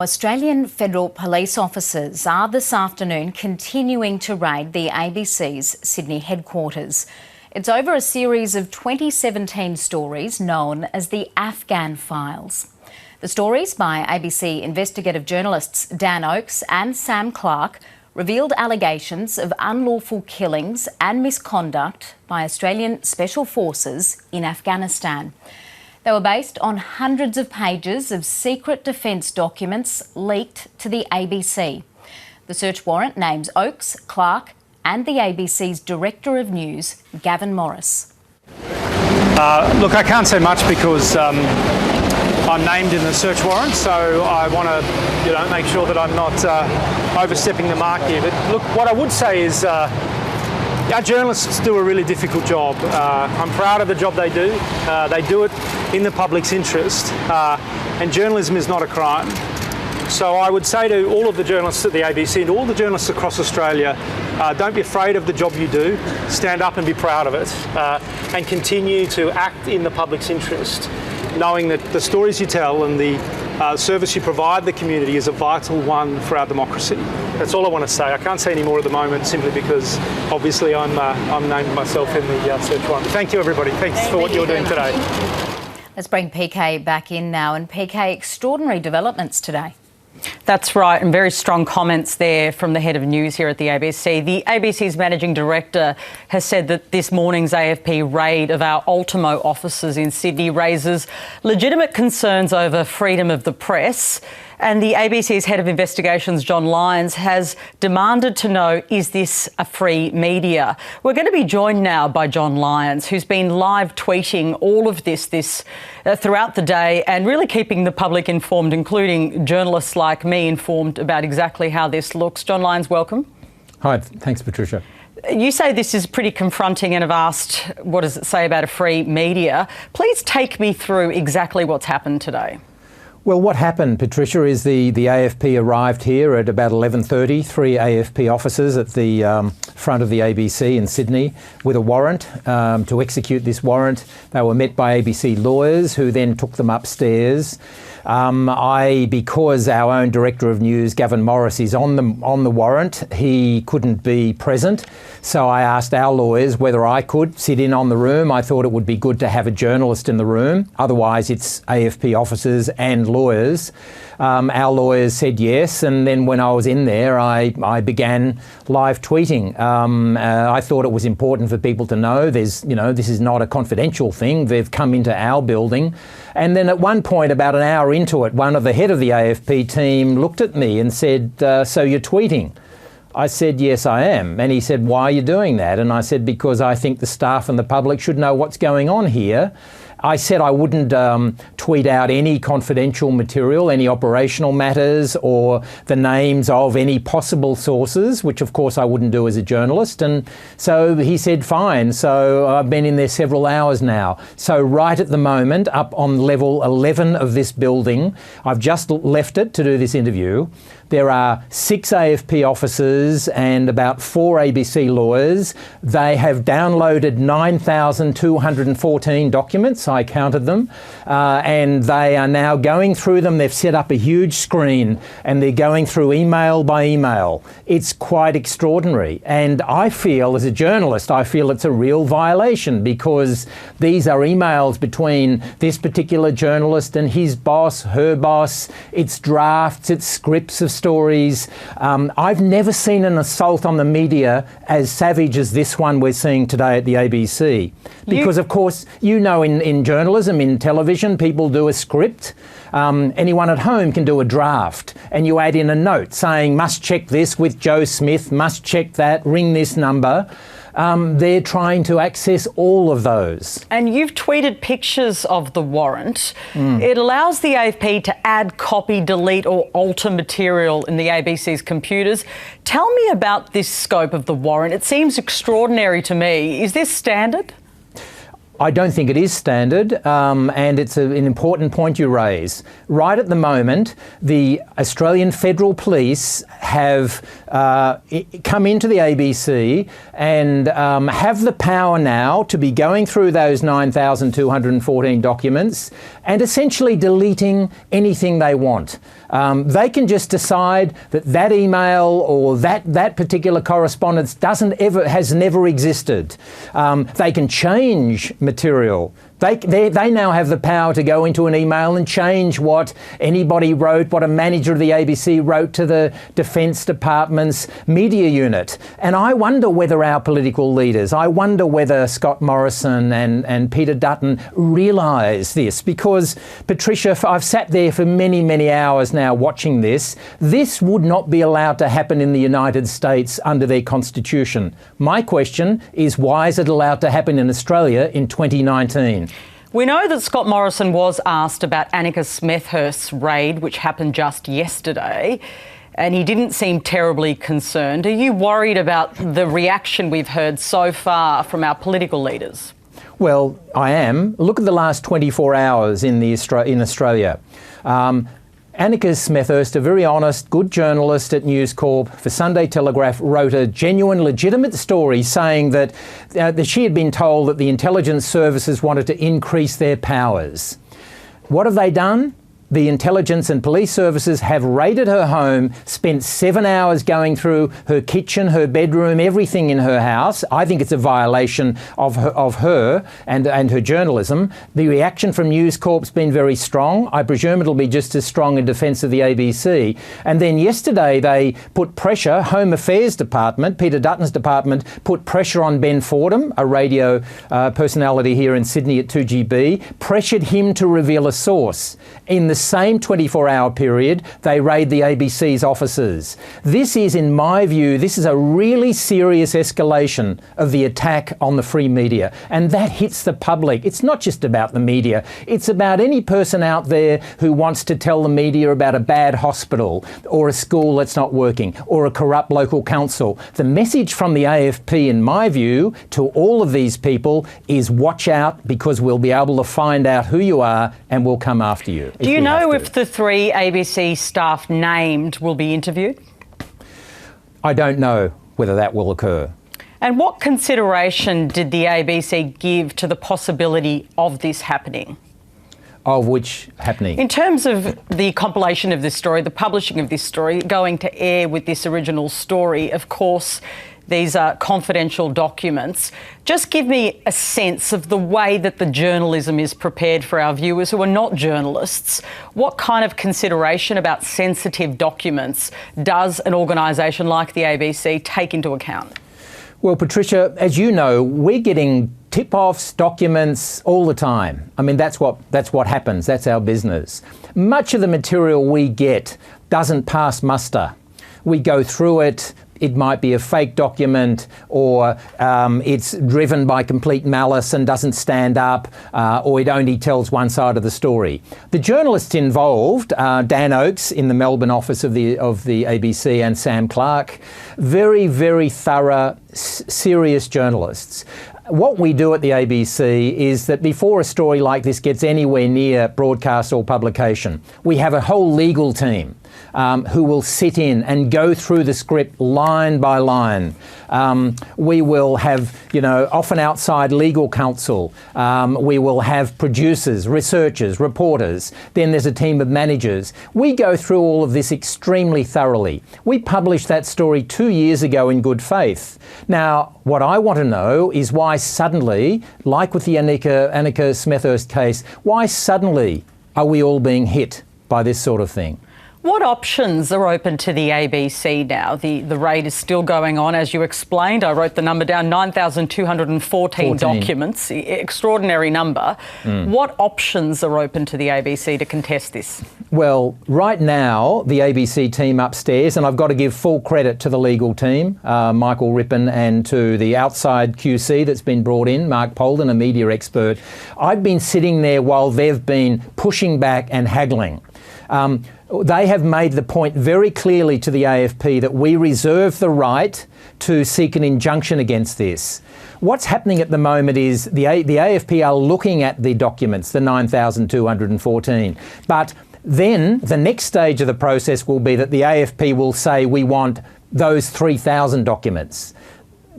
Australian federal police officers are this afternoon continuing to raid the ABC's Sydney headquarters. It's over a series of 2017 stories known as the Afghan Files. The stories by ABC investigative journalists Dan Oakes and Sam Clark revealed allegations of unlawful killings and misconduct by Australian special forces in Afghanistan. They were based on hundreds of pages of secret defence documents leaked to the ABC. The search warrant names Oakes, Clark and the ABC's Director of News, Gavin Morris. Look, I can't say much because I'm named in the search warrant, so I want to make sure that I'm not overstepping the mark here. But look, what I would say is our journalists do a really difficult job. I'm proud of the job they do. They do it in the public's interest, and journalism is not a crime. So I would say to all of the journalists at the ABC and all the journalists across Australia, don't be afraid of the job you do. Stand up and be proud of it, and continue to act in the public's interest, knowing that the stories you tell and the service you provide the community is a vital one for our democracy. That's all I want to say. I can't say any more at the moment simply because obviously I'm named myself in the search warrant. Thank you, everybody. Thanks for what you're doing today. Let's bring PK back in now. And PK, extraordinary developments today. That's right, and very strong comments there from the head of news here at the ABC. The ABC's managing director has said that this morning's AFP raid of our Ultimo offices in Sydney raises legitimate concerns over freedom of the press. And the ABC's head of investigations, John Lyons, has demanded to know, is this a free media? We're going to be joined now by John Lyons, who's been live tweeting all of this throughout the day and really keeping the public informed, including journalists like me, informed about exactly how this looks. John Lyons, welcome. Hi, thanks, Patricia. You say this is pretty confronting and have asked, what does it say about a free media? Please take me through exactly what's happened today. Well, what happened, Patricia, is the AFP arrived here at about 11:30, three AFP officers at the front of the ABC in Sydney with a warrant to execute this warrant. They were met by ABC lawyers who then took them upstairs. Because our own Director of News, Gavin Morris, is on the warrant, he couldn't be present. So I asked our lawyers whether I could sit in on the room. I thought it would be good to have a journalist in the room. Otherwise, it's AFP officers and lawyers. Our lawyers said yes, and then when I was in there, I began live tweeting. I thought it was important for people to know this is not a confidential thing. They've come into our building. And then at one point, about an hour into it, the head of the AFP team looked at me and said, so you're tweeting? I said, yes, I am. And he said, why are you doing that? And I said, because I think the staff and the public should know what's going on here. I said I wouldn't tweet out any confidential material, any operational matters or the names of any possible sources, which of course I wouldn't do as a journalist. And so he said, fine. So I've been in there several hours now. So right at the moment, up on level 11 of this building, I've just left it to do this interview. There are 6 AFP officers and about 4 ABC lawyers. They have downloaded 9,214 documents. I counted them, and they are now going through them. They've set up a huge screen and they're going through email by email. It's quite extraordinary. And I feel, as a journalist, it's a real violation because these are emails between this particular journalist and his boss, her boss. It's drafts, it's scripts of stories. I've never seen an assault on the media as savage as this one we're seeing today at the ABC. Because, of course, in journalism, in television, people do a script. Anyone at home can do a draft and you add in a note saying, must check this with Joe Smith, must check that, ring this number. They're trying to access all of those. And you've tweeted pictures of the warrant. It allows the AFP to add, copy, delete or alter material in the ABC's computers. Tell me about this scope of the warrant. It seems extraordinary to me. Is this standard? I don't think it is standard, and it's an important point you raise. Right at the moment, the Australian Federal Police have come into the ABC and have the power now to be going through those 9,214 documents and essentially deleting anything they want. They can just decide that that email or that particular correspondence has never existed. They can change material. They now have the power to go into an email and change what anybody wrote, what a manager of the ABC wrote to the Defence Department's media unit. And I wonder whether our political leaders, I wonder whether Scott Morrison and Peter Dutton realise this, because, Patricia, I've sat there for many, many hours now watching this. This would not be allowed to happen in the United States under their constitution. My question is, why is it allowed to happen in Australia in 2019? We know that Scott Morrison was asked about Annika Smethurst's raid, which happened just yesterday, and he didn't seem terribly concerned. Are you worried about the reaction we've heard so far from our political leaders? Well, I am. Look at the last 24 hours in Australia. Annika Smethurst, a very honest, good journalist at News Corp for Sunday Telegraph, wrote a genuine, legitimate story saying that she had been told that the intelligence services wanted to increase their powers. What have they done? The intelligence and police services have raided her home, spent 7 hours going through her kitchen, her bedroom, everything in her house. I think it's a violation of her and her journalism. The reaction from News Corp's been very strong. I presume it'll be just as strong in defence of the ABC. And then yesterday they put pressure, Home Affairs Department, Peter Dutton's department, put pressure on Ben Fordham, a radio personality here in Sydney at 2GB, pressured him to reveal a source. In the same 24-hour period, they raid the ABC's offices. This is, in my view, this is a really serious escalation of the attack on the free media, and that hits the public. It's not just about the media. It's about any person out there who wants to tell the media about a bad hospital or a school that's not working or a corrupt local council. The message from the AFP, in my view, to all of these people is watch out, because we'll be able to find out who you are and we'll come after you. Do you know if the 3 ABC staff named will be interviewed? I don't know whether that will occur. And what consideration did the ABC give to the possibility of this happening? Of which happening? In terms of the compilation of this story, the publishing of this story, going to air with this original story, of course, these are confidential documents. Just give me a sense of the way that the journalism is prepared for our viewers who are not journalists. What kind of consideration about sensitive documents does an organisation like the ABC take into account? Well, Patricia, as you know, we're getting tip-offs, documents all the time. I mean, that's what happens. That's our business. Much of the material we get doesn't pass muster. We go through it. It might be a fake document, or it's driven by complete malice and doesn't stand up, or it only tells one side of the story. The journalists involved, Dan Oakes in the Melbourne office of the ABC and Sam Clark, very, very thorough, serious journalists. What we do at the ABC is that before a story like this gets anywhere near broadcast or publication, we have a whole legal team who will sit in and go through the script line by line. We will have, often outside legal counsel. We will have producers, researchers, reporters. Then there's a team of managers. We go through all of this extremely thoroughly. We published that story 2 years ago in good faith. Now, what I want to know is why suddenly, like with the Annika Smethurst case, why suddenly are we all being hit by this sort of thing? What options are open to the ABC now? The raid is still going on, as you explained. I wrote the number down, 9,214 documents, extraordinary number. What options are open to the ABC to contest this? Well, right now, the ABC team upstairs, and I've got to give full credit to the legal team, Michael Rippon, and to the outside QC that's been brought in, Mark Polden, a media expert. I've been sitting there while they've been pushing back and haggling. They have made the point very clearly to the AFP that we reserve the right to seek an injunction against this. What's happening at the moment is the AFP are looking at the documents, the 9,214, but then the next stage of the process will be that the AFP will say we want those 3,000 documents.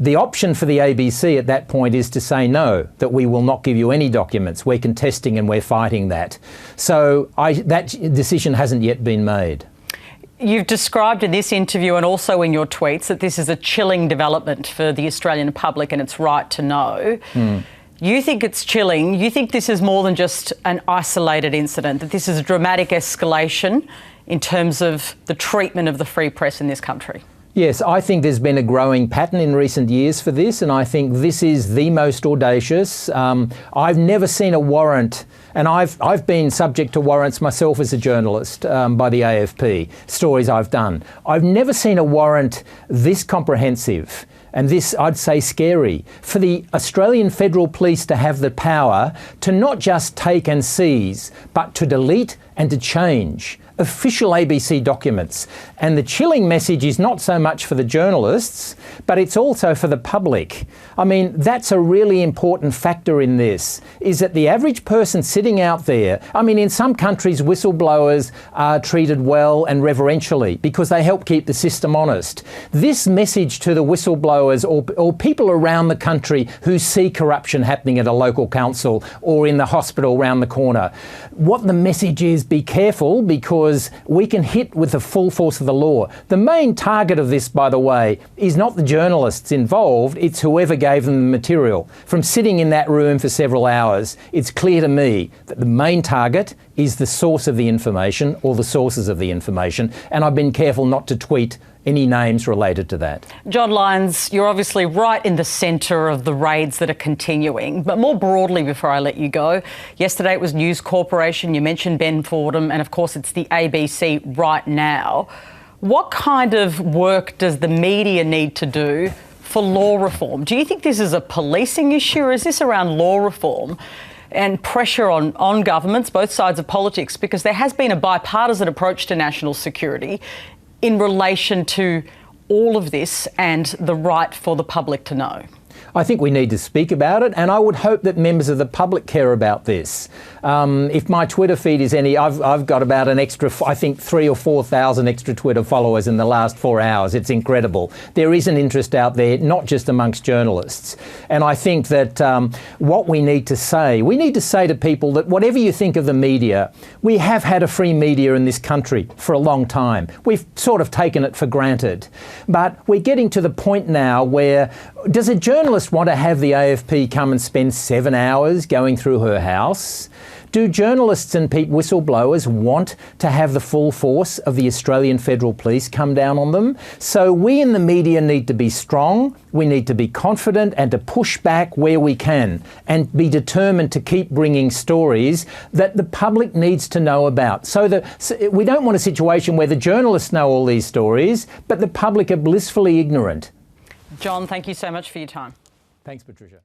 the option for the ABC at that point is to say no, that we will not give you any documents. We're contesting and we're fighting that. So that decision hasn't yet been made. You've described in this interview and also in your tweets that this is a chilling development for the Australian public and its right to know. You think it's chilling. You think this is more than just an isolated incident, that this is a dramatic escalation in terms of the treatment of the free press in this country? Yes, I think there's been a growing pattern in recent years for this, and I think this is the most audacious. I've never seen a warrant, and I've been subject to warrants myself as a journalist by the AFP, stories I've done. I've never seen a warrant this comprehensive and this, I'd say, scary, for the Australian Federal Police to have the power to not just take and seize, but to delete and to change official ABC documents. And the chilling message is not so much for the journalists, but it's also for the public. I mean, that's a really important factor in this, is that the average person sitting out there, I mean, in some countries, whistleblowers are treated well and reverentially because they help keep the system honest. This message to the whistleblowers or people around the country who see corruption happening at a local council or in the hospital round the corner, what the message is, be careful, because we can hit with the full force of the law. The main target of this, by the way, is not the journalists involved, it's whoever gave them the material. From sitting in that room for several hours, it's clear to me that the main target is the source of the information or the sources of the information, and I've been careful not to tweet any names related to that. John Lyons, you're obviously right in the centre of the raids that are continuing, but more broadly, before I let you go, yesterday it was News Corporation, you mentioned Ben Fordham, and of course it's the ABC right now. What kind of work does the media need to do for law reform? Do you think this is a policing issue, or is this around law reform and pressure on governments, both sides of politics? Because there has been a bipartisan approach to national security in relation to all of this and the right for the public to know. I think we need to speak about it, and I would hope that members of the public care about this. If my Twitter feed is any, I've got about an extra, I think 3,000 or 4,000 extra Twitter followers in the last 4 hours. It's incredible. There is an interest out there, not just amongst journalists. And I think that what we need to say to people that whatever you think of the media, we have had a free media in this country for a long time. We've sort of taken it for granted. But we're getting to the point now where, does a journalist want to have the AFP come and spend 7 hours going through her house? Do journalists and whistleblowers want to have the full force of the Australian Federal Police come down on them? So we in the media need to be strong, we need to be confident and to push back where we can and be determined to keep bringing stories that the public needs to know about. So we don't want a situation where the journalists know all these stories, but the public are blissfully ignorant. John, thank you so much for your time. Thanks, Patricia.